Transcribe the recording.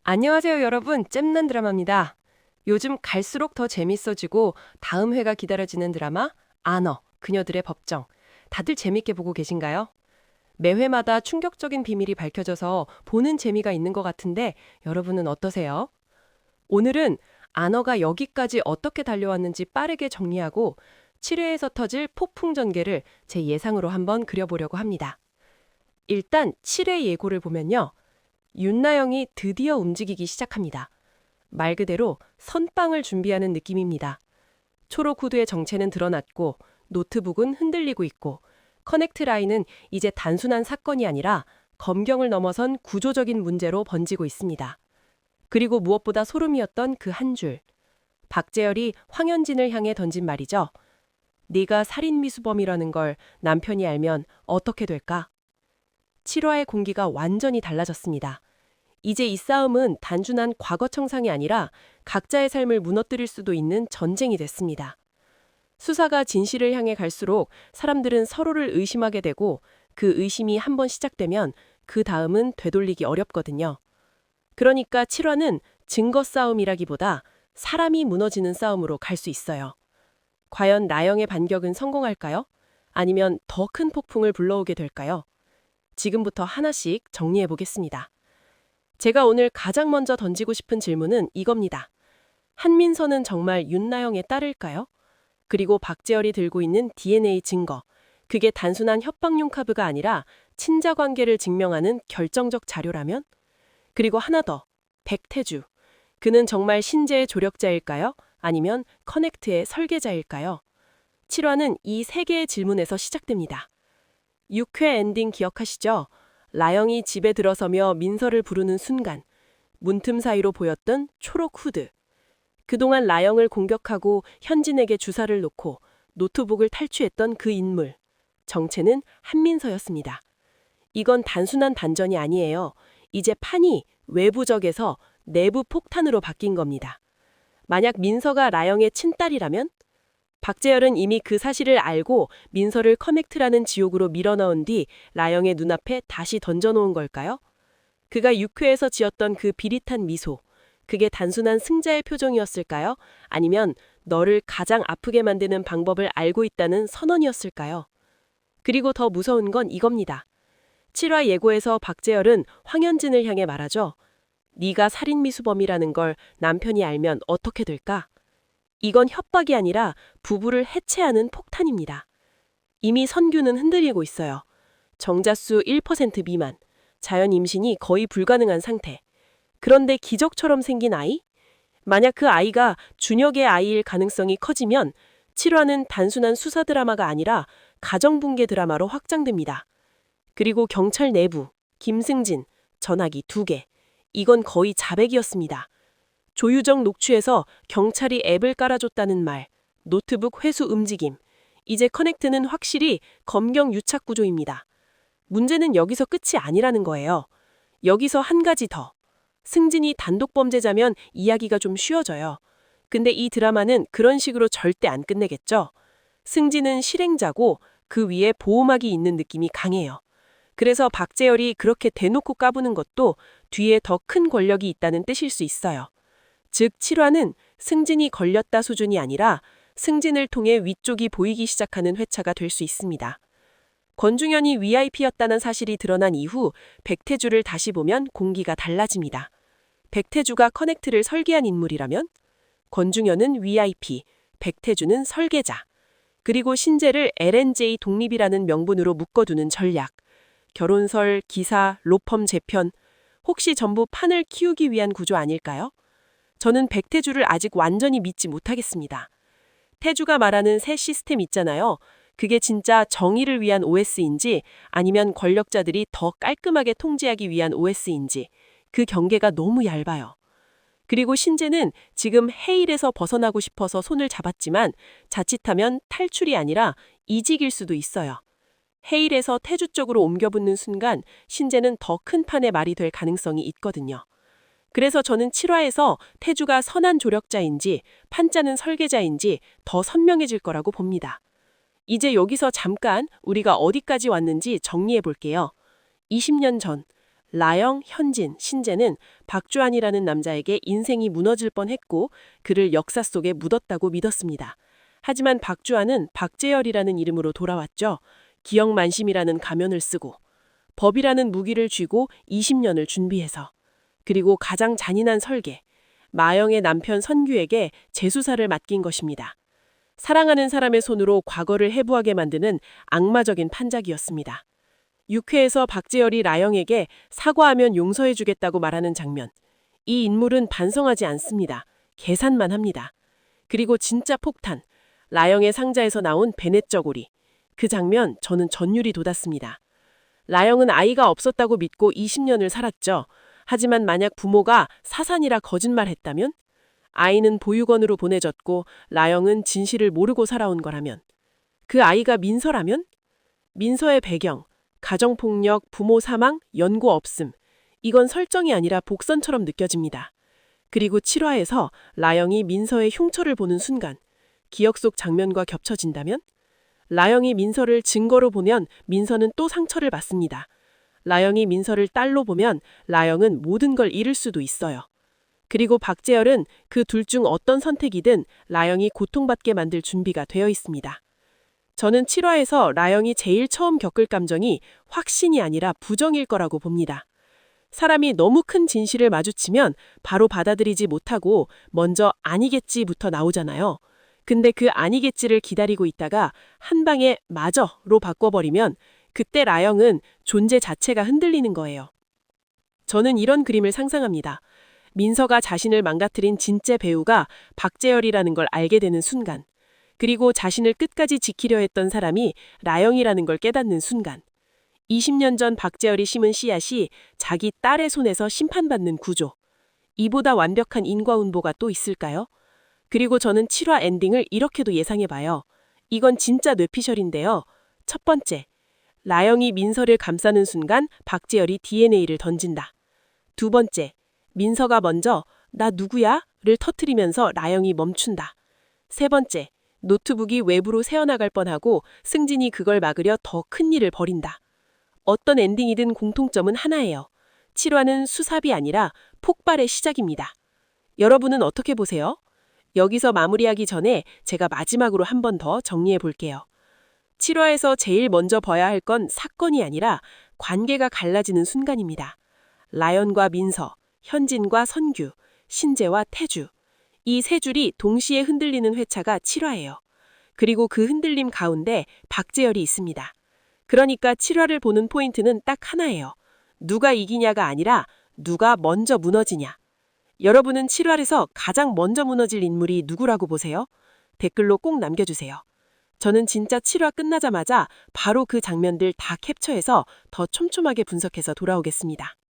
안녕하세요, 여러분. 잼난 드라마입니다. 요즘 갈수록 더 재밌어지고 다음 회가 기다려지는 드라마 아너, 그녀들의 법정. 다들 재밌게 보고 계신가요? 매 회마다 충격적인 비밀이 밝혀져서 보는 재미가 있는 것 같은데 여러분은 어떠세요? 오늘은 아너가 여기까지 어떻게 달려왔는지 빠르게 정리하고 7회에서 터질 폭풍 전개를 제 예상으로 한번 그려보려고 합니다. 일단 7회 예고를 보면요. 윤나영이 드디어 움직이기 시작합니다. 말 그대로 선빵을 준비하는 느낌입니다. 초록 후드의 정체는 드러났고 노트북은 흔들리고 있고 커넥트 라인은 이제 단순한 사건이 아니라 검경을 넘어선 구조적인 문제로 번지고 있습니다. 그리고 무엇보다 소름이었던 그 한 줄. 박재열이 황현진을 향해 던진 말이죠. 네가 살인미수범이라는 걸 남편이 알면 어떻게 될까? 7화의 공기가 완전히 달라졌습니다. 이제 이 싸움은 단순한 과거 청산이 아니라 각자의 삶을 무너뜨릴 수도 있는 전쟁이 됐습니다. 수사가 진실을 향해 갈수록 사람들은 서로를 의심하게 되고 그 의심이 한번 시작되면 그 다음은 되돌리기 어렵거든요. 그러니까 7화는 증거 싸움이라기보다 사람이 무너지는 싸움으로 갈 수 있어요. 과연 나영의 반격은 성공할까요? 아니면 더 큰 폭풍을 불러오게 될까요? 지금부터 하나씩 정리해 보겠습니다. 제가 오늘 가장 먼저 던지고 싶은 질문은 이겁니다. 한민서는 정말 윤나영의 딸일까요? 그리고 박재열이 들고 있는 DNA 증거, 그게 단순한 협박용 카드가 아니라 친자 관계를 증명하는 결정적 자료라면? 그리고 하나 더, 백태주. 그는 정말 신재의 조력자일까요? 아니면 커넥트의 설계자일까요? 7화는 이 세 개의 질문에서 시작됩니다. 6회 엔딩 기억하시죠? 라영이 집에 들어서며 민서를 부르는 순간 문틈 사이로 보였던 초록 후드. 그동안 라영을 공격하고 현진에게 주사를 놓고 노트북을 탈취했던 그 인물. 정체는 한민서였습니다. 이건 단순한 반전이 아니에요. 이제 판이 외부적에서 내부 폭탄으로 바뀐 겁니다. 만약 민서가 라영의 친딸이라면? 박재열은 이미 그 사실을 알고 민서를 커넥트라는 지옥으로 밀어넣은 뒤 라영의 눈앞에 다시 던져놓은 걸까요? 그가 6회에서 지었던 그 비릿한 미소, 그게 단순한 승자의 표정이었을까요? 아니면 너를 가장 아프게 만드는 방법을 알고 있다는 선언이었을까요? 그리고 더 무서운 건 이겁니다. 7화 예고에서 박재열은 황현진을 향해 말하죠. 네가 살인미수범이라는 걸 남편이 알면 어떻게 될까? 이건 협박이 아니라 부부를 해체하는 폭탄입니다. 이미 선규는 흔들리고 있어요. 정자수 1% 미만, 자연 임신이 거의 불가능한 상태. 그런데 기적처럼 생긴 아이? 만약 그 아이가 준혁의 아이일 가능성이 커지면 7화는 단순한 수사 드라마가 아니라 가정붕괴 드라마로 확장됩니다. 그리고 경찰 내부, 김승진, 전화기 2개. 이건 거의 자백이었습니다. 조유정 녹취에서 경찰이 앱을 깔아줬다는 말, 노트북 회수 움직임. 이제 커넥트는 확실히 검경 유착 구조입니다. 문제는 여기서 끝이 아니라는 거예요. 여기서 한 가지 더. 승진이 단독 범죄자면 이야기가 좀 쉬워져요. 근데 이 드라마는 그런 식으로 절대 안 끝내겠죠. 승진은 실행자고 그 위에 보호막이 있는 느낌이 강해요. 그래서 박재열이 그렇게 대놓고 까부는 것도 뒤에 더 큰 권력이 있다는 뜻일 수 있어요. 즉 7화는 승진이 걸렸다 수준이 아니라 승진을 통해 위쪽이 보이기 시작하는 회차가 될 수 있습니다. 권중현이 VIP였다는 사실이 드러난 이후 백태주를 다시 보면 공기가 달라집니다. 백태주가 커넥트를 설계한 인물이라면 권중현은 VIP, 백태주는 설계자. 그리고 신재를 LNJ 독립이라는 명분으로 묶어두는 전략. 결혼설, 기사, 로펌 재편, 혹시 전부 판을 키우기 위한 구조 아닐까요? 저는 백태주를 아직 완전히 믿지 못하겠습니다. 태주가 말하는 새 시스템 있잖아요. 그게 진짜 정의를 위한 OS인지 아니면 권력자들이 더 깔끔하게 통제하기 위한 OS인지 그 경계가 너무 얇아요. 그리고 신재는 지금 해일에서 벗어나고 싶어서 손을 잡았지만 자칫하면 탈출이 아니라 이직일 수도 있어요. 해일에서 태주 쪽으로 옮겨붙는 순간 신재는 더 큰 판의 말이 될 가능성이 있거든요. 그래서 저는 7화에서 태주가 선한 조력자인지 판자는 설계자인지 더 선명해질 거라고 봅니다. 이제 여기서 잠깐 우리가 어디까지 왔는지 정리해 볼게요. 20년 전 라영, 현진, 신재는 박주환이라는 남자에게 인생이 무너질 뻔했고 그를 역사 속에 묻었다고 믿었습니다. 하지만 박주환은 박재열이라는 이름으로 돌아왔죠. 기억만심이라는 가면을 쓰고 법이라는 무기를 쥐고 20년을 준비해서 그리고 가장 잔인한 설계, 마영의 남편 선규에게 재수사를 맡긴 것입니다. 사랑하는 사람의 손으로 과거를 해부하게 만드는 악마적인 판작이었습니다. 6회에서 박재열이 라영에게 사과하면 용서해주겠다고 말하는 장면. 이 인물은 반성하지 않습니다. 계산만 합니다. 그리고 진짜 폭탄, 라영의 상자에서 나온 베넷 저고리. 그 장면 저는 전율이 돋았습니다. 라영은 아이가 없었다고 믿고 20년을 살았죠. 하지만 만약 부모가 사산이라 거짓말했다면? 아이는 보육원으로 보내졌고 라영은 진실을 모르고 살아온 거라면? 그 아이가 민서라면? 민서의 배경, 가정폭력, 부모 사망, 연고 없음. 이건 설정이 아니라 복선처럼 느껴집니다. 그리고 7화에서 라영이 민서의 흉터를 보는 순간, 기억 속 장면과 겹쳐진다면? 라영이 민서를 증거로 보면 민서는 또 상처를 받습니다. 라영이 민서를 딸로 보면 라영은 모든 걸 잃을 수도 있어요. 그리고 박재열은 그 둘 중 어떤 선택이든 라영이 고통받게 만들 준비가 되어 있습니다. 저는 7화에서 라영이 제일 처음 겪을 감정이 확신이 아니라 부정일 거라고 봅니다. 사람이 너무 큰 진실을 마주치면 바로 받아들이지 못하고 먼저 아니겠지부터 나오잖아요. 근데 그 아니겠지를 기다리고 있다가 한 방에 맞아로 바꿔버리면 그때 라영은 존재 자체가 흔들리는 거예요. 저는 이런 그림을 상상합니다. 민서가 자신을 망가뜨린 진짜 배우가 박재열이라는 걸 알게 되는 순간, 그리고 자신을 끝까지 지키려 했던 사람이 라영이라는 걸 깨닫는 순간, 20년 전 박재열이 심은 씨앗이 자기 딸의 손에서 심판받는 구조. 이보다 완벽한 인과운보가 또 있을까요? 그리고 저는 7화 엔딩을 이렇게도 예상해봐요. 이건 진짜 뇌피셜인데요. 첫 번째, 라영이 민서를 감싸는 순간 박재열이 DNA를 던진다. 두 번째, 민서가 먼저 나 누구야? 를 터뜨리면서 라영이 멈춘다. 세 번째, 노트북이 외부로 새어나갈 뻔하고 승진이 그걸 막으려 더 큰 일을 벌인다. 어떤 엔딩이든 공통점은 하나예요. 7화는 수삽이 아니라 폭발의 시작입니다. 여러분은 어떻게 보세요? 여기서 마무리하기 전에 제가 마지막으로 한 번 더 정리해 볼게요. 7화에서 제일 먼저 봐야 할 건 사건이 아니라 관계가 갈라지는 순간입니다. 라연과 민서, 현진과 선규, 신재와 태주. 이 세 줄이 동시에 흔들리는 회차가 7화예요. 그리고 그 흔들림 가운데 박재열이 있습니다. 그러니까 7화를 보는 포인트는 딱 하나예요. 누가 이기냐가 아니라 누가 먼저 무너지냐. 여러분은 7화에서 가장 먼저 무너질 인물이 누구라고 보세요? 댓글로 꼭 남겨주세요. 저는 진짜 7화 끝나자마자 바로 그 장면들 다 캡처해서 더 촘촘하게 분석해서 돌아오겠습니다.